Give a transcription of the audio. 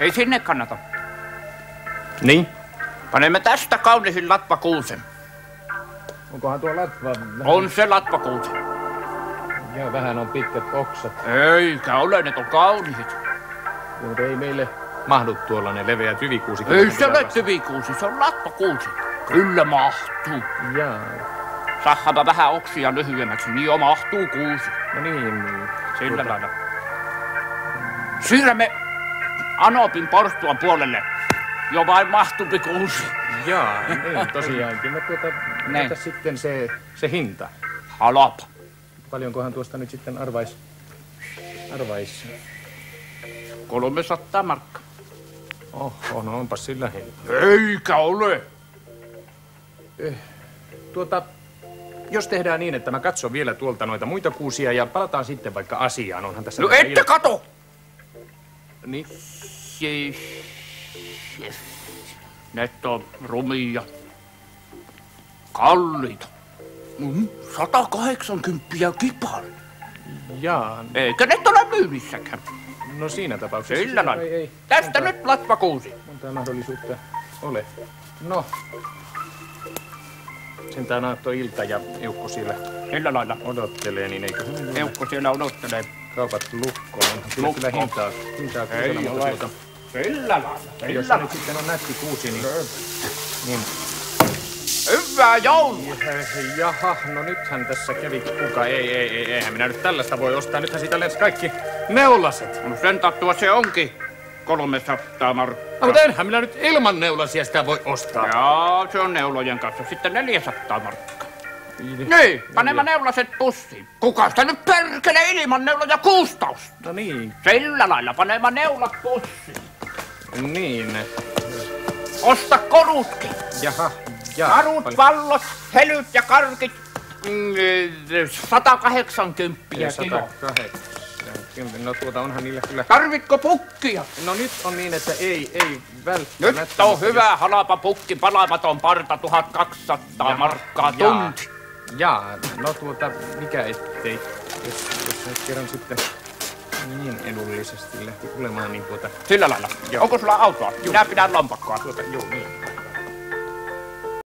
Ei sinne kannata. Niin? Panemme tästä kauniisin latvakuusen. Onkohan tuo latva... On se latvakuusi. Ja vähän on pitkät oksat. Eikä ole, ne on kauniit. Mutta ei meille mahdu tuollainen leveä tyvikuusi. Ei se ole tyvikuusi, se on latvakuusi. Kyllä mahtuu. Jaa. Sahaanpa vähän oksia lyhyemmäksi, niin jo mahtuu kuusi. No niin. Sillä lailla. Siirrämme Anopin porstuan puolelle. Jo vain mahtupi kuusi. Jaa, niin tosiaankin. No mitä sitten se hinta? Halapa. Paljonkohan tuosta nyt sitten arvais? 300 markkaa. Oho, no onpas sillä hinta. Eikä ole. Jos tehdään niin, että mä katson vielä tuolta noita muita kuusia ja palataan sitten vaikka asiaan, onhan tässä... No ette kato! Niin? Ne on rumia. Kalliita. 180 kipalle. Jaa. Eikä ne ole myynnissäkään. No siinä tapauksessa... Sillä lailla. Tästä nyt latvakuusi. Montaa mahdollisuutta ole. No. Sentään aattoilta ja Eukko siellä sillä lailla odottelee, niin eikö... Eukko siellä odottelee. Kaupat lukkoon. Kyllä hintaa ei ole. Sillä lailla. Jos se nyt sitten on nätti kuusi, niin... Hyvää joulua! Jaha, no nythän tässä kävi kuka. Eihän minä nyt tällaista voi ostaa. Nythän siitä lensi kaikki neulaset. No sen takia se onkin 300 markkaa. No, mutta enhän minä nyt ilman neulasia sitä voi ostaa. Jaa, se on neulojen kanssa. Sitten 400 markkaa. Niin, panemme neulaset pussiin. Kuka sitä nyt perkele ilman neuloja kuustaus? No niin. Sillä lailla panemme neulat pussiin. Niin. Osta korutkin. Jaha. Karut, vallot, helyt ja karkit. 180 kiloa. 180. No onhan niillä kyllä... Tarvitko pukkia? No nyt on niin, että ei välttämättä. Nyt on hyvä halapa pukki, palamaton parta, 1200 markkaa tunti. Jaa, no mikä ettei, jos nyt kerran sitten niin edullisesti lähti tulemaan, niin Sillä lailla. Onko sulla autoa? Minä pidän lompakkoa. Joo, niin.